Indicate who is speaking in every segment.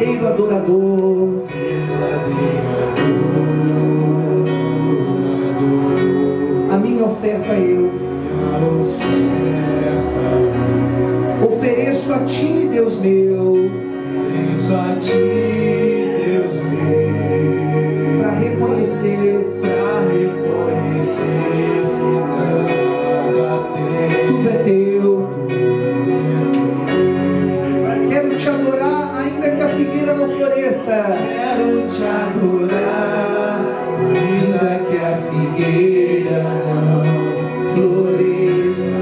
Speaker 1: verdadeiro adorador. A minha oferta eu ofereço a ti, Deus meu.
Speaker 2: Ofereço a ti, Deus meu,
Speaker 1: Para reconhecer
Speaker 2: que nada tem.
Speaker 1: tudo é teu. Quero te adorar ainda que a figueira não floresça.
Speaker 2: Quero te adorar, ainda que a figueira não floresça.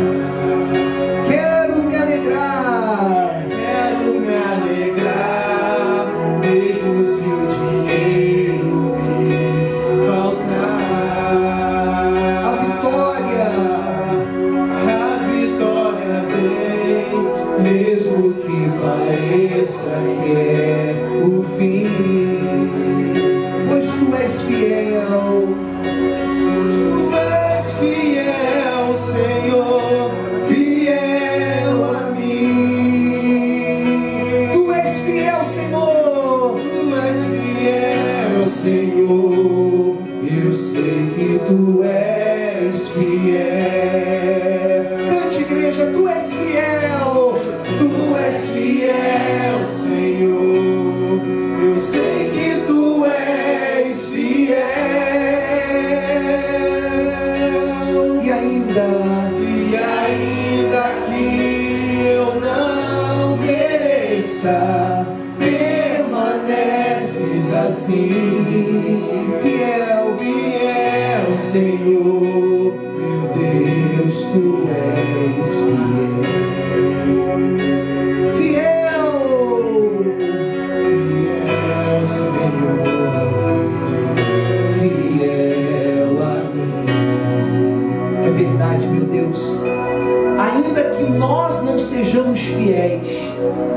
Speaker 1: Quero me alegrar
Speaker 2: Mesmo se o dinheiro me faltar.
Speaker 1: a
Speaker 2: vitória vem, mesmo que pareça que é o fim.
Speaker 1: pois tu és fiel.
Speaker 2: Tu és fiel, Senhor, fiel a mim.
Speaker 1: Tu és fiel, Senhor.
Speaker 2: Tu és fiel, Senhor, eu sei que tu és fiel.
Speaker 1: Cante, igreja, tu és fiel.
Speaker 2: Tu és fiel, Senhor, eu sei que tu és fiel.
Speaker 1: E
Speaker 2: ainda que eu não mereça, permaneces assim, fiel, Senhor, meu Deus, tu és fiel, Senhor, fiel a mim.
Speaker 1: é verdade, meu Deus. Ainda que nós não sejamos fiéis,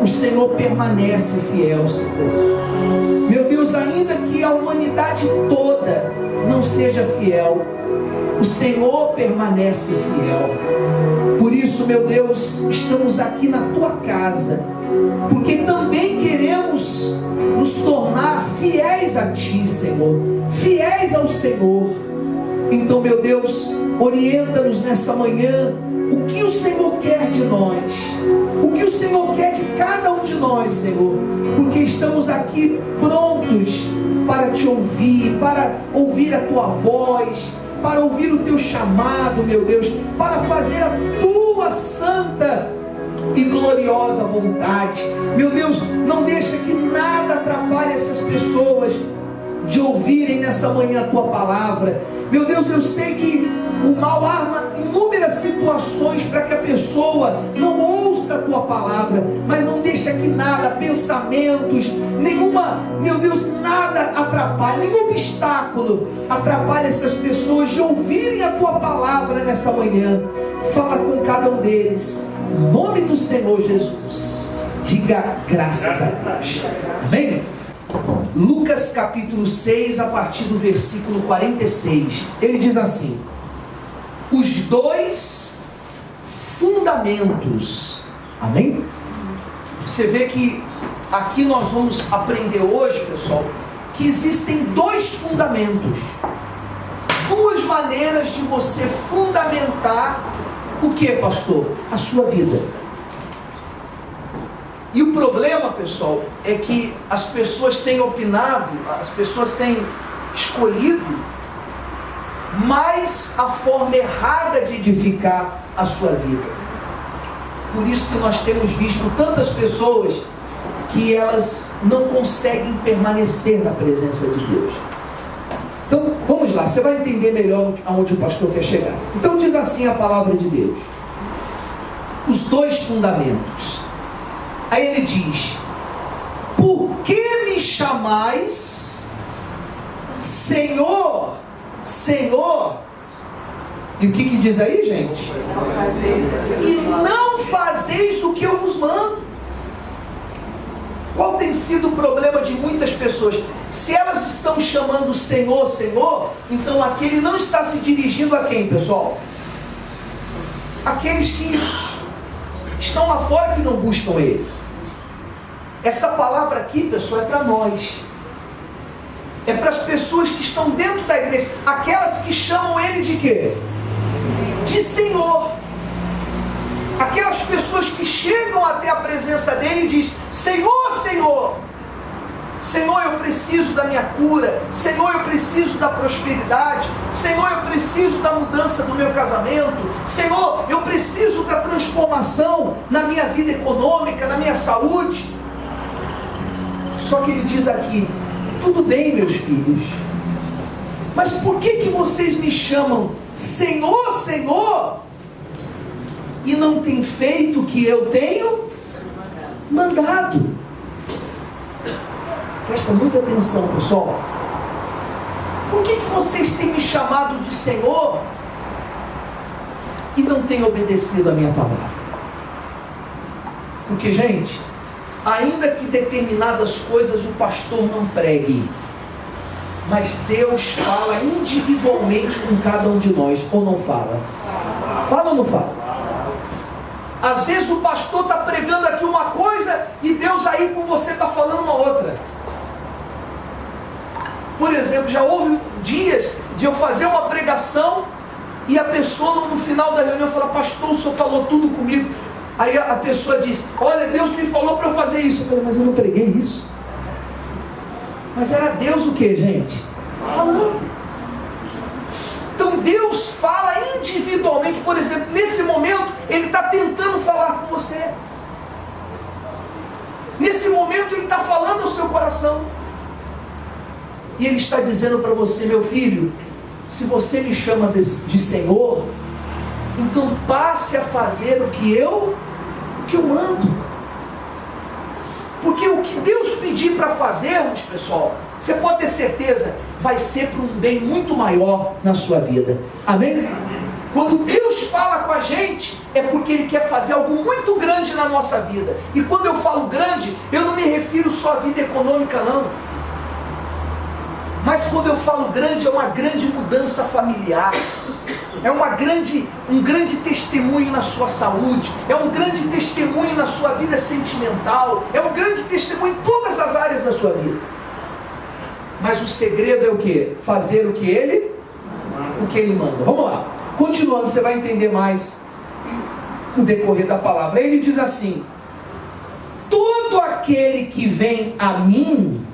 Speaker 1: o Senhor permanece fiel, Senhor. Meu Deus, ainda que a humanidade toda não seja fiel, o Senhor permanece fiel. Por isso, meu Deus, estamos aqui na tua casa, porque também queremos nos tornar fiéis a ti, Senhor, fiéis ao Senhor. Então, meu Deus, orienta-nos nessa manhã. O que o Senhor quer de nós? O que o Senhor quer de cada um de nós, Senhor? Porque estamos aqui prontos para te ouvir, para ouvir a tua voz, para ouvir o teu chamado, meu Deus, para fazer a tua santa e gloriosa vontade. Meu Deus, não deixa que nada atrapalhe essas pessoas de ouvirem nessa manhã a tua palavra. Meu Deus, eu sei que o mal arma inúmeras situações para que a pessoa não ouça a tua palavra, mas não deixa que nada, pensamentos, nenhuma, meu Deus, nada atrapalhe, nenhum obstáculo atrapalhe essas pessoas de ouvirem a tua palavra nessa manhã. Fala com cada um deles, em nome do Senhor Jesus. Diga graças a Deus. Amém? Lucas capítulo 6, a partir do versículo 46, ele diz assim: os dois fundamentos. Amém? Você vê que aqui nós vamos aprender hoje, pessoal, que existem dois fundamentos, duas maneiras de você fundamentar o que, pastor? A sua vida. E o problema, pessoal, é que as pessoas têm opinado, as pessoas têm escolhido mais a forma errada de edificar a sua vida. Por isso que nós temos visto tantas pessoas que elas não conseguem permanecer na presença de Deus. Então, vamos lá, você vai entender melhor aonde o pastor quer chegar. Então diz assim a palavra de Deus: os dois fundamentos. Aí ele diz: por que me chamais Senhor, Senhor? E o que diz aí, gente? E não fazeis o que eu vos mando. Qual tem sido o problema de muitas pessoas? Se elas estão chamando Senhor, Senhor, então aqui ele não está se dirigindo a quem, pessoal? Aqueles que estão lá fora, que não buscam Ele. Essa palavra aqui, pessoal, é para nós. É para as pessoas que estão dentro da igreja. Aquelas que chamam Ele de quê? De Senhor. Aquelas pessoas que chegam até a presença dEle e dizem: Senhor, Senhor. Senhor, eu preciso da minha cura. Senhor, eu preciso da prosperidade. Senhor, eu preciso da mudança do meu casamento. Senhor, eu preciso da transformação na minha vida econômica, na minha saúde. Só que Ele diz aqui: tudo bem, meus filhos, mas por que vocês me chamam Senhor, Senhor, e não têm feito o que eu tenho mandado? Presta muita atenção, pessoal. Por que vocês têm me chamado de Senhor e não têm obedecido a minha palavra? Porque, gente, ainda que determinadas coisas o pastor não pregue, mas Deus fala individualmente com cada um de nós, ou não fala? Fala ou não fala? Às vezes o pastor está pregando aqui uma coisa e Deus aí com você está falando uma outra. Por exemplo, já houve dias de eu fazer uma pregação e a pessoa no final da reunião fala: pastor, o senhor falou tudo comigo. Aí a pessoa diz: olha, Deus me falou para eu fazer isso. Eu falei: mas eu não preguei isso. Mas era Deus o que, gente? Falando. Então Deus fala individualmente. Por exemplo, nesse momento Ele está tentando falar com você. Nesse momento Ele está falando ao seu coração. E Ele está dizendo para você: meu filho, se você me chama de Senhor, então passe a fazer o que eu mando. Porque o que Deus pedir para fazermos, pessoal, você pode ter certeza, vai ser para um bem muito maior na sua vida. Amém? Quando Deus fala com a gente, é porque Ele quer fazer algo muito grande na nossa vida. E quando eu falo grande, eu não me refiro só à vida econômica, não. Mas quando eu falo grande, é uma grande mudança familiar. É um grande testemunho na sua saúde. É um grande testemunho na sua vida sentimental. É um grande testemunho em todas as áreas da sua vida. Mas o segredo é o quê? Fazer o que Ele manda. Vamos lá. Continuando, você vai entender mais no decorrer da palavra. Ele diz assim: todo aquele que vem a mim,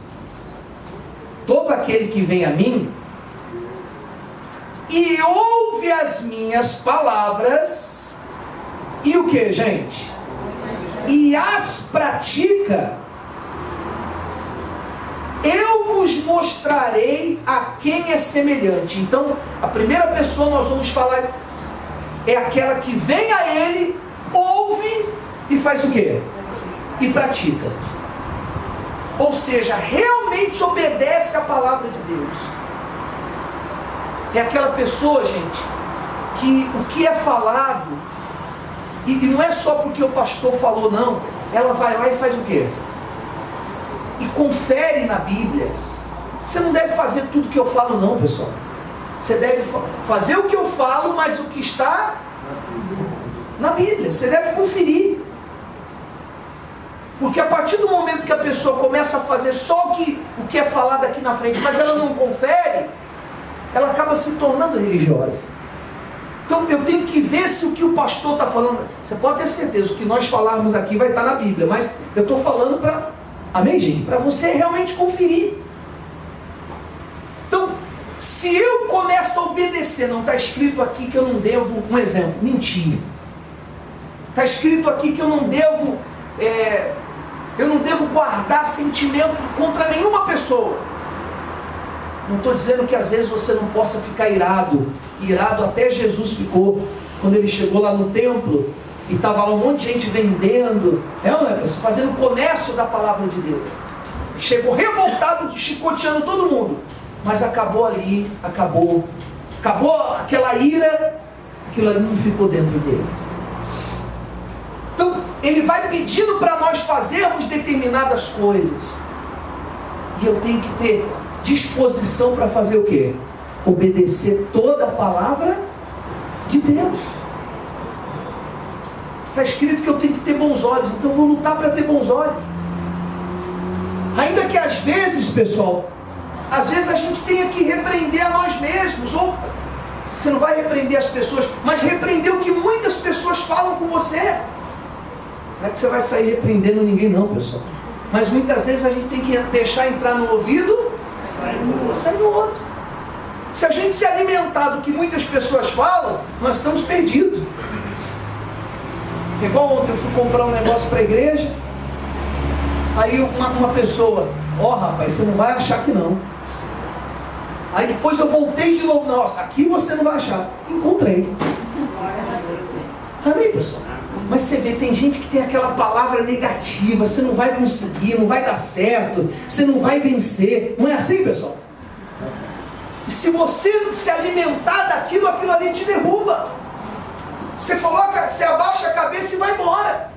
Speaker 1: e ouve as minhas palavras, e o que, gente? E as pratica, eu vos mostrarei a quem é semelhante. Então, a primeira pessoa nós vamos falar é aquela que vem a Ele, ouve e faz o quê? E pratica. Ou seja, realmente obedece a palavra de Deus. É aquela pessoa, gente, que o que é falado, e não é só porque o pastor falou, não, ela vai lá e faz o quê? E confere na Bíblia. Você não deve fazer tudo que eu falo, não, pessoal. Você deve fazer o que eu falo, mas o que está na Bíblia. Você deve conferir. Porque a partir do momento que a pessoa começa a fazer só o que é falado aqui na frente, mas ela não confere, ela acaba se tornando religiosa. Então eu tenho que ver se o que o pastor está falando. Você pode ter certeza, o que nós falarmos aqui vai estar na Bíblia, mas eu estou falando para, amém, gente? Para você realmente conferir. Então, se eu começo a obedecer, não está escrito aqui que eu não devo, um exemplo, mentir. Está escrito aqui que eu não devo guardar sentimento contra nenhuma pessoa. Não estou dizendo que às vezes você não possa ficar irado. Irado até Jesus ficou, quando ele chegou lá no templo, e estava lá um monte de gente vendendo, fazendo comércio da palavra de Deus. Chegou revoltado, chicoteando todo mundo. Mas acabou ali, acabou aquela ira, aquilo ali não ficou dentro dele. Então, ele vai pedindo para nós fazermos determinadas coisas. E eu tenho que ter disposição para fazer o quê? Obedecer toda a palavra de Deus. Está escrito que eu tenho que ter bons olhos, então eu vou lutar para ter bons olhos. Ainda que às vezes, pessoal, às vezes a gente tenha que repreender a nós mesmos, ou você não vai repreender as pessoas, mas repreender o que muitas pessoas falam com você. Não é que você vai sair repreendendo ninguém não, pessoal. Mas muitas vezes a gente tem que deixar entrar no ouvido, sai no outro. Se a gente se alimentar do que muitas pessoas falam, nós estamos perdidos. Igual ontem eu fui comprar um negócio para a igreja, aí uma pessoa, rapaz, você não vai achar que não. Aí depois eu voltei de novo, nossa, aqui você não vai achar. Encontrei. Amém, pessoal? Mas você vê, tem gente que tem aquela palavra negativa, você não vai conseguir, não vai dar certo, você não vai vencer. Não é assim, pessoal? E se você se alimentar daquilo, aquilo ali te derruba. Você abaixa a cabeça e vai embora.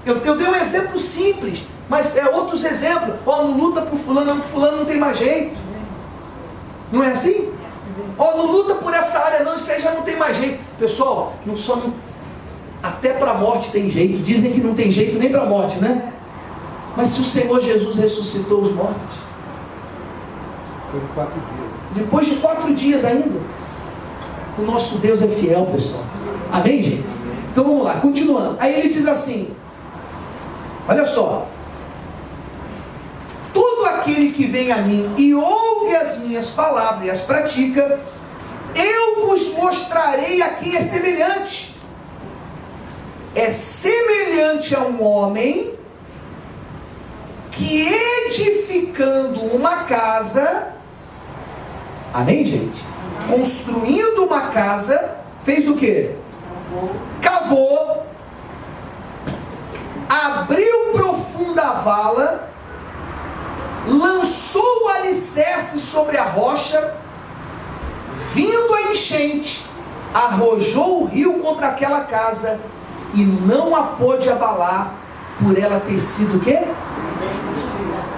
Speaker 1: Eu dei um exemplo simples, mas outros exemplos. Não luta por fulano, porque fulano não tem mais jeito. Não é assim? Não luta por essa área não, isso aí já não tem mais jeito. Pessoal, até para a morte tem jeito. Dizem que não tem jeito nem para a morte, né? Mas se o Senhor Jesus ressuscitou os mortos, depois de 4 dias ainda, o nosso Deus é fiel, pessoal. Amém, gente? Então vamos lá, continuando. Aí ele diz assim, olha só: todo aquele que vem a mim e ouve as minhas palavras e as pratica, eu vos mostrarei a quem é semelhante. É semelhante a um homem que, edificando uma casa, amém, gente? Construindo uma casa, fez o quê? Cavou, abriu profunda vala, lançou o alicerce sobre a rocha, vindo a enchente, arrojou o rio contra aquela casa, e não a pôde abalar, por ela ter sido o quê?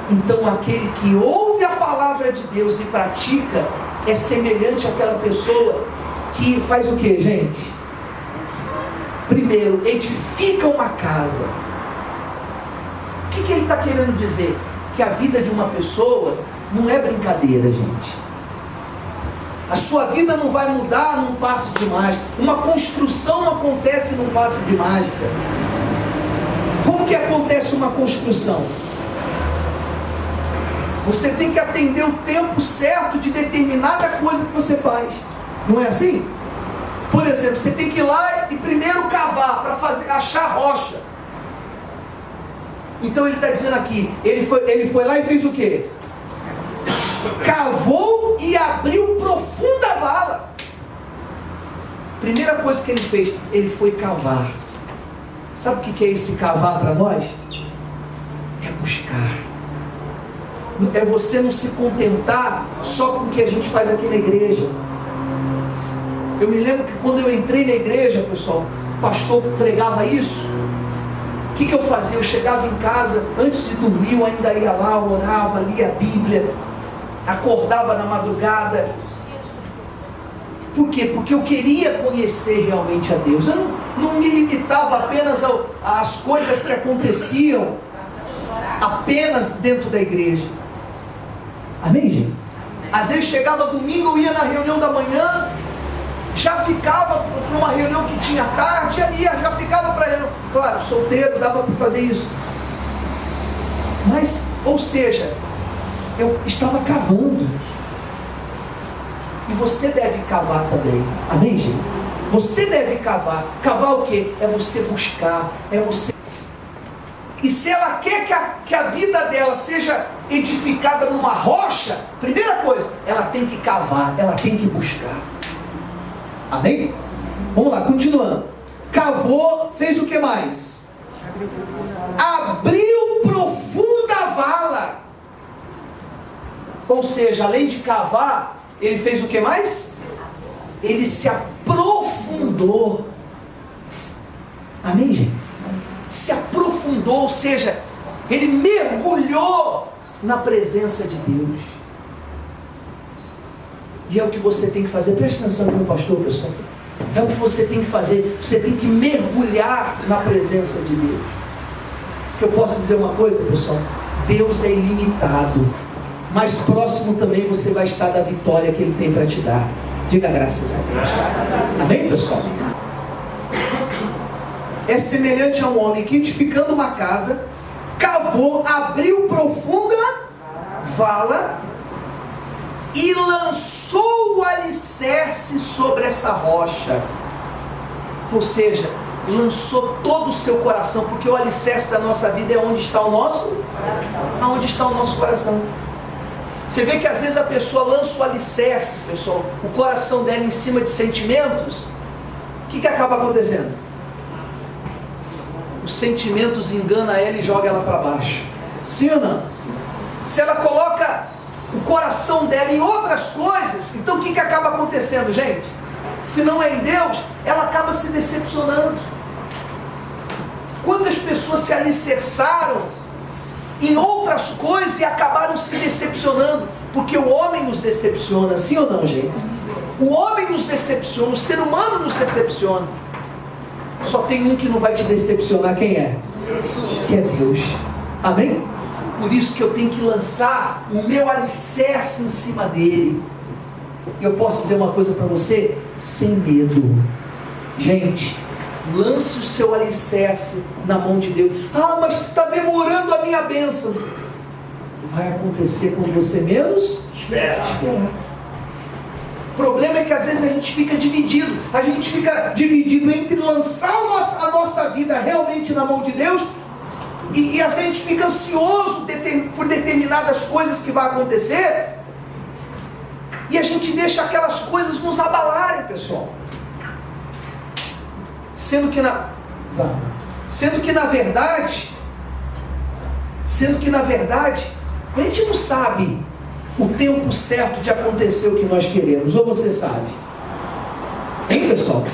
Speaker 1: Então aquele que ouve a palavra de Deus e pratica, é semelhante àquela pessoa que faz o quê, gente? Primeiro, edifica uma casa. O que ele está querendo dizer? Que a vida de uma pessoa não é brincadeira, gente. A sua vida não vai mudar num passe de mágica. Uma construção não acontece num passe de mágica. Como que acontece uma construção? Você tem que atender o tempo certo de determinada coisa que você faz. Não é assim? Por exemplo, você tem que ir lá e primeiro cavar para achar rocha. Então ele está dizendo aqui, ele foi lá e fez o quê? Cavou e abriu profunda vala. Primeira coisa que ele fez, ele foi cavar. Sabe o que é esse cavar para nós? É buscar. É você não se contentar só com o que a gente faz aqui na igreja. Eu me lembro que quando eu entrei na igreja, pessoal, o pastor pregava isso. O que eu fazia? Eu chegava em casa, antes de dormir, eu ainda ia lá, orava, lia a Bíblia, acordava na madrugada. Por quê? Porque eu queria conhecer realmente a Deus. Eu não me limitava apenas às coisas que aconteciam apenas dentro da igreja. Amém, gente? Às vezes chegava domingo, eu ia na reunião da manhã, já ficava para uma reunião que tinha tarde, já ficava para reunião. Claro, solteiro, dava para fazer isso. Mas, ou seja, eu estava cavando. E você deve cavar também. Amém, gente? Você deve cavar. Cavar o quê? É você buscar, é você... E se ela quer que a vida dela seja edificada numa rocha, primeira coisa, ela tem que cavar, ela tem que buscar. Amém? Vamos lá, continuando. Cavou, fez o que mais? Abriu profunda vala. Ou seja, além de cavar, ele fez o que mais? Ele se aprofundou. Amém, gente? Se aprofundou, ou seja, ele mergulhou na presença de Deus. E é o que você tem que fazer. Preste atenção com o pastor, pessoal. É o que você tem que fazer. Você tem que mergulhar na presença de Deus. Que eu posso dizer uma coisa, pessoal? Deus é ilimitado. Mais próximo também você vai estar da vitória que Ele tem para te dar. Diga graças a Deus. Amém, pessoal? É semelhante a um homem que, edificando uma casa, cavou, abriu profunda vala e lançou o alicerce sobre essa rocha. Ou seja, lançou todo o seu coração, porque o alicerce da nossa vida é onde está o nosso coração. Aonde está o nosso coração. Você vê que às vezes a pessoa lança o alicerce, pessoal, o coração dela em cima de sentimentos. O que acaba acontecendo? Os sentimentos enganam ela e jogam ela para baixo. Sim ou não? Se ela coloca o coração dela em outras coisas, então o que acaba acontecendo, gente? Se não é em Deus, ela acaba se decepcionando. Quantas pessoas se alicerçaram em outras coisas e acabaram se decepcionando? Porque o homem nos decepciona, sim ou não, gente? O homem nos decepciona, o ser humano nos decepciona. Só tem um que não vai te decepcionar, quem é? Que é Deus. Amém? Por isso que eu tenho que lançar o meu alicerce em cima dele. E eu posso dizer uma coisa para você? Sem medo. Gente, lance o seu alicerce na mão de Deus. Ah, mas está demorando a minha bênção. Vai acontecer quando você menos espera. O problema é que às vezes a gente fica dividido. A gente fica dividido entre lançar a nossa vida realmente na mão de Deus e a gente fica ansioso por determinadas coisas que vão acontecer, e a gente deixa aquelas coisas nos abalarem, pessoal. Sendo que na verdade, a gente não sabe o tempo certo de acontecer o que nós queremos. Ou você sabe? Hein, pessoal?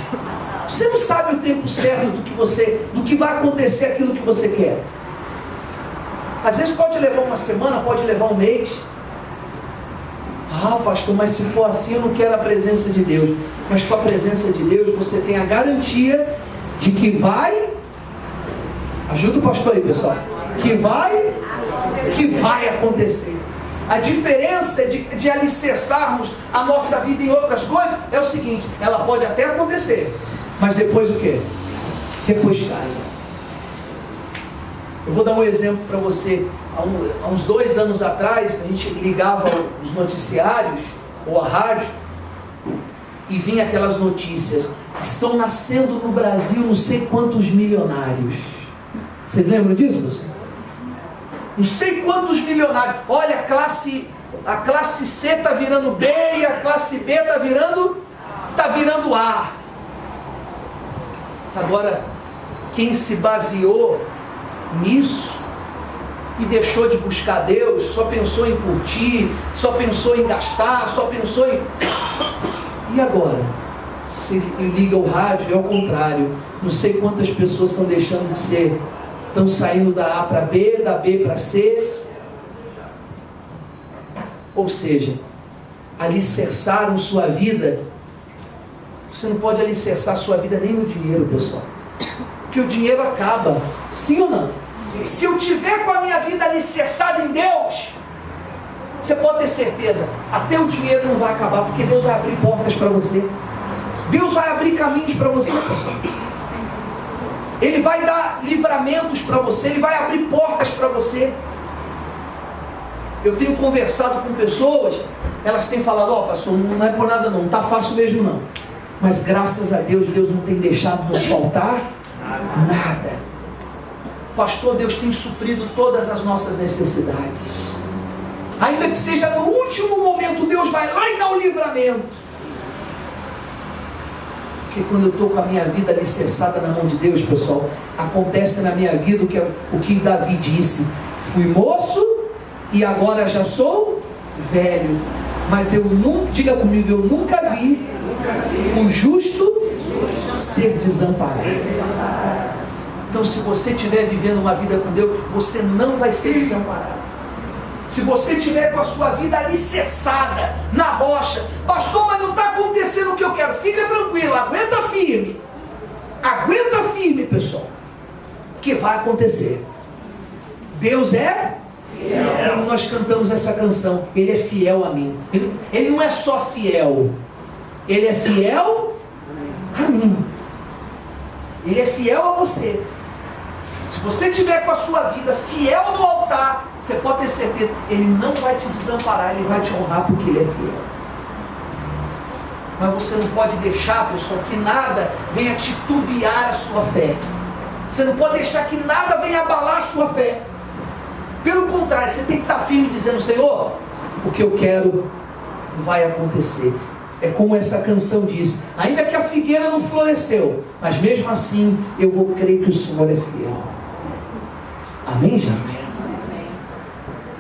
Speaker 1: Você não sabe o tempo certo do que vai acontecer aquilo que você quer. Às vezes pode levar uma semana, pode levar um mês. Ah, pastor, mas se for assim eu não quero a presença de Deus. Mas com a presença de Deus você tem a garantia de que vai. Ajuda o pastor aí, pessoal. Que vai acontecer. A diferença de alicerçarmos a nossa vida em outras coisas é o seguinte: ela pode até acontecer, mas depois o quê? Depois cai. Eu vou dar um exemplo para você. Há uns 2 anos atrás, a gente ligava os noticiários ou a rádio e vinha aquelas notícias: estão nascendo no Brasil não sei quantos milionários. Vocês lembram disso, você? Não sei quantos milionários. Olha, a classe C está virando B e a classe B está virando A. Agora, quem se baseou nisso e deixou de buscar Deus, só pensou em curtir, só pensou em gastar, só pensou em... E agora? Se liga o rádio, é ao contrário. Não sei quantas pessoas estão deixando de ser, estão saindo da A para B, da B para C. Ou seja, alicerçaram sua vida. Você não pode alicerçar sua vida nem no dinheiro, pessoal, porque o dinheiro acaba. Sim ou não? Sim. Se eu tiver com a minha vida alicerçada em Deus, você pode ter certeza, até o dinheiro não vai acabar, porque Deus vai abrir portas para você. Deus vai abrir caminhos para você, pessoal. Ele vai dar livramentos para você, Ele vai abrir portas para você. Eu tenho conversado com pessoas, elas têm falado: ó, pastor, não é por nada não está fácil mesmo não. Mas graças a Deus, Deus não tem deixado nos faltar nada. Pastor, Deus tem suprido todas as nossas necessidades. Ainda que seja no último momento, Deus vai lá e dá o livramento. Porque quando eu estou com a minha vida alicerçada na mão de Deus, pessoal, acontece na minha vida o que Davi disse: fui moço e agora já sou velho, mas eu nunca, diga comigo, eu nunca vi o justo ser desamparado. Então, se você estiver vivendo uma vida com Deus, você não vai ser desamparado. Se você estiver com a sua vida alicerçada na rocha: pastor, mas não está acontecendo o que eu quero. Fica tranquilo, aguenta firme. Aguenta firme, pessoal, que vai acontecer. Deus é Como nós cantamos essa canção, Ele é fiel a mim. Ele não é só fiel, Ele é fiel a mim. Ele é fiel a você. Se você estiver com a sua vida fiel no altar, você pode ter certeza, Ele não vai te desamparar, Ele vai te honrar porque Ele é fiel. Mas você não pode deixar, pessoal, que nada venha titubear a sua fé. Você não pode deixar que nada venha abalar a sua fé. Pelo contrário, você tem que estar firme dizendo, Senhor, o que eu quero vai acontecer. É como essa canção diz, ainda que a figueira não floresceu, mas mesmo assim eu vou crer que o Senhor é fiel. Amém, gente? Amém.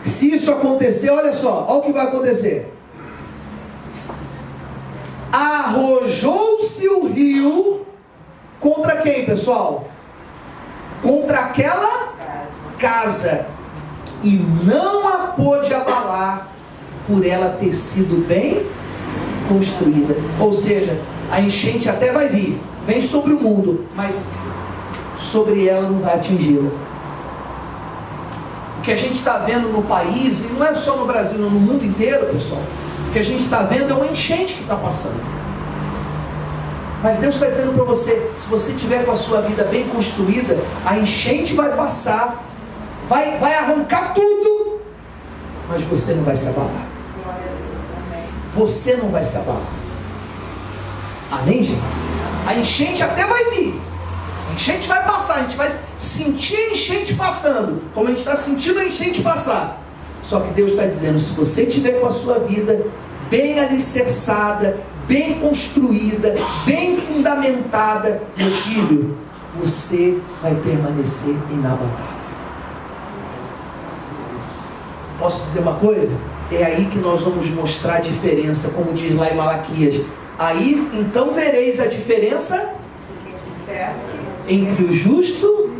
Speaker 1: Se isso acontecer, olha só, olha o que vai acontecer. Arrojou-se o rio contra quem, pessoal? Contra aquela casa, e não a pôde abalar, por ela ter sido bem construída. Ou seja, a enchente até vai vir, vem sobre o mundo, mas sobre ela não vai atingi-la. O que a gente está vendo no país, e não é só no Brasil, no mundo inteiro, pessoal, o que a gente está vendo é uma enchente que está passando. Mas Deus está dizendo para você, se você tiver com a sua vida bem construída, a enchente vai passar, vai arrancar tudo, mas você não vai se abalar. Você não vai se abalar. Amém, gente? A enchente até vai vir, a enchente vai passar, a gente vai sentir a enchente passando, como a gente está sentindo a enchente passar. Só que Deus está dizendo, se você tiver com a sua vida bem alicerçada, bem construída, bem fundamentada, meu filho, você vai permanecer inabalável. Posso dizer uma coisa? É aí que nós vamos mostrar a diferença, como diz lá em Malaquias. Aí então vereis a diferença entre o justo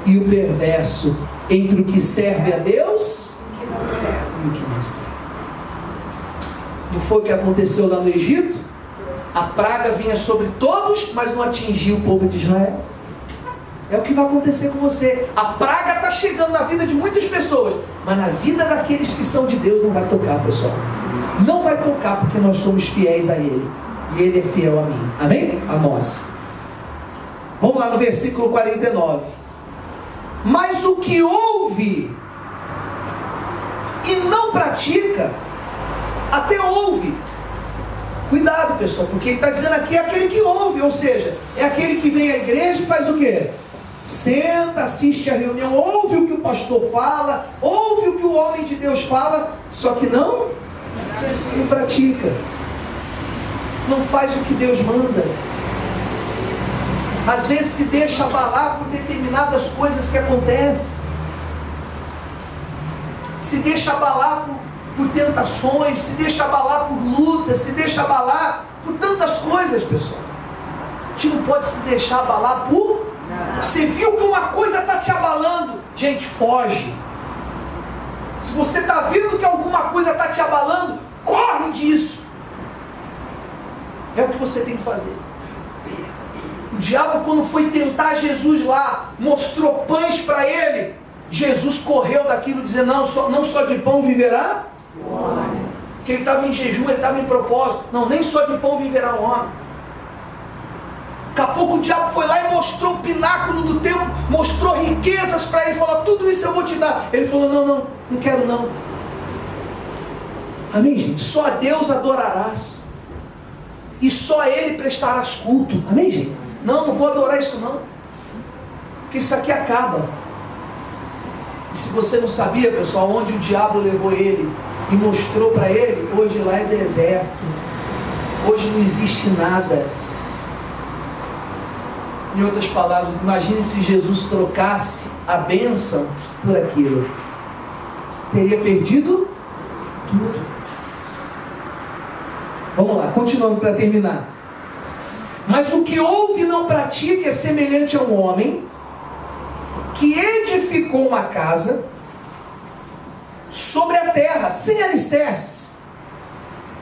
Speaker 1: e o perverso, entre o que serve a Deus e o que não serve. Não foi o que aconteceu lá no Egito? A praga vinha sobre todos, mas não atingia o povo de Israel. É o que vai acontecer com você. A praga está chegando na vida de muitas pessoas, mas na vida daqueles que são de Deus não vai tocar, pessoal. Não vai tocar, porque nós somos fiéis a Ele, e Ele é fiel a mim. Amém? A nós. Vamos lá no versículo 49. Mas o que ouve e não pratica, até ouve. Cuidado, pessoal, porque ele está dizendo aqui é aquele que ouve, ou seja, é aquele que vem à igreja e faz o quê? Senta, assiste a reunião, ouve o que o pastor fala, ouve o que o homem de Deus fala, só que não pratica, não faz o que Deus manda. Às vezes se deixa abalar por determinadas coisas que acontecem, se deixa abalar por tentações, se deixa abalar por lutas, se deixa abalar por tantas coisas, pessoal. A gente não pode se deixar abalar por... Você viu que uma coisa está te abalando, gente, foge. Se você está vendo que alguma coisa está te abalando, corre disso. É o que você tem que fazer. O diabo, quando foi tentar Jesus lá, mostrou pães para ele, Jesus correu daquilo dizendo, não só de pão viverá o homem. Porque ele estava em jejum, ele estava em propósito. Não, nem só de pão viverá o homem. Daqui a pouco o diabo foi lá e mostrou o pináculo do templo, mostrou riquezas para ele, falou, tudo isso eu vou te dar. Ele falou, não quero não. Amém, gente? Só a Deus adorarás, e só a Ele prestarás culto. Amém, gente? Não vou adorar isso não, porque isso aqui acaba. E se você não sabia, pessoal, onde o diabo levou ele e mostrou para ele, hoje lá é deserto, hoje não existe nada. Em outras palavras, imagine se Jesus trocasse a bênção por aquilo. Teria perdido tudo. Vamos lá, continuando para terminar. Mas o que ouve e não pratica é semelhante a um homem que edificou uma casa sobre a terra, sem alicerces.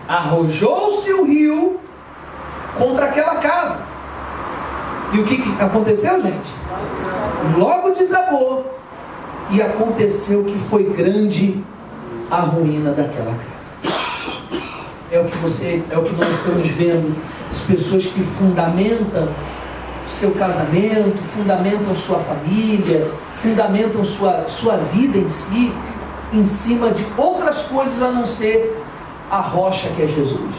Speaker 1: Arrojou-se o rio contra aquela casa. E o que aconteceu, gente? Logo desabou, E aconteceu que foi grande a ruína daquela casa. É o que nós estamos vendo. As pessoas que fundamentam seu casamento, fundamentam sua família, fundamentam sua vida em si, em cima de outras coisas a não ser a rocha que é Jesus.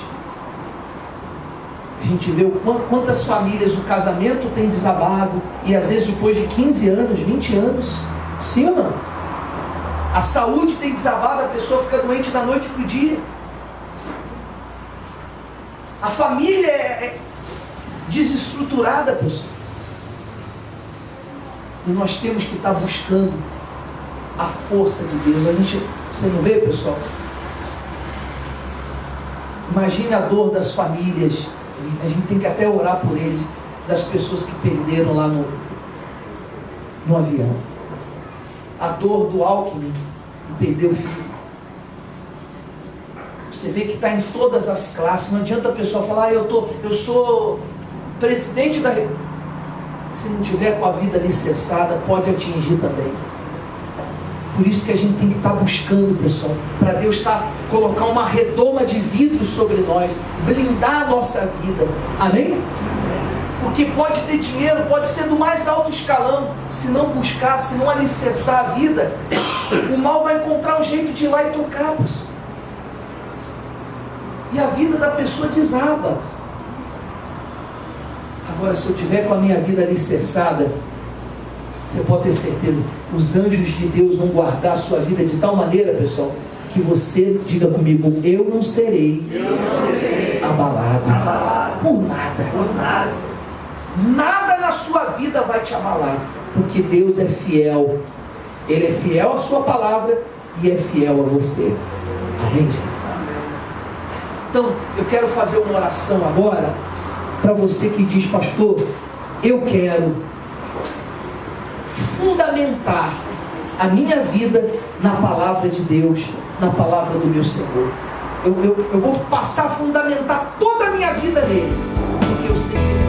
Speaker 1: A gente vê quantas famílias o casamento tem desabado, e às vezes depois de 15 anos, 20 anos, sim ou não? A saúde tem desabado, a pessoa fica doente da noite para o dia. A família é desestruturada, pessoal. E nós temos que estar buscando a força de Deus. Você não vê, pessoal? Imagine a dor das famílias. A gente tem que até orar por eles, das pessoas que perderam lá no avião. A dor do Alckmin, que perdeu o filho. Você vê que está em todas as classes. Não adianta a pessoa falar, eu sou presidente da República. Se não tiver com a vida alicerçada, pode atingir também. Por isso que a gente tem que estar buscando, pessoal, para Deus colocar uma redoma de vidro sobre nós, blindar a nossa vida. Amém? Porque pode ter dinheiro, pode ser do mais alto escalão. Se não buscar, se não alicerçar a vida, o mal vai encontrar um jeito de ir lá e tocar, pessoal. E a vida da pessoa desaba. Agora, se eu tiver com a minha vida alicerçada, você pode ter certeza, os anjos de Deus vão guardar a sua vida de tal maneira, pessoal, que você diga comigo, eu não serei abalado por nada. Nada na sua vida vai te abalar, porque Deus é fiel. Ele é fiel à sua palavra e é fiel a você. Amém, gente? Então, eu quero fazer uma oração agora para você que diz, pastor, eu quero fundamentar a minha vida na palavra de Deus, na palavra do meu Senhor. Eu vou passar a fundamentar toda a minha vida nele, porque eu sei que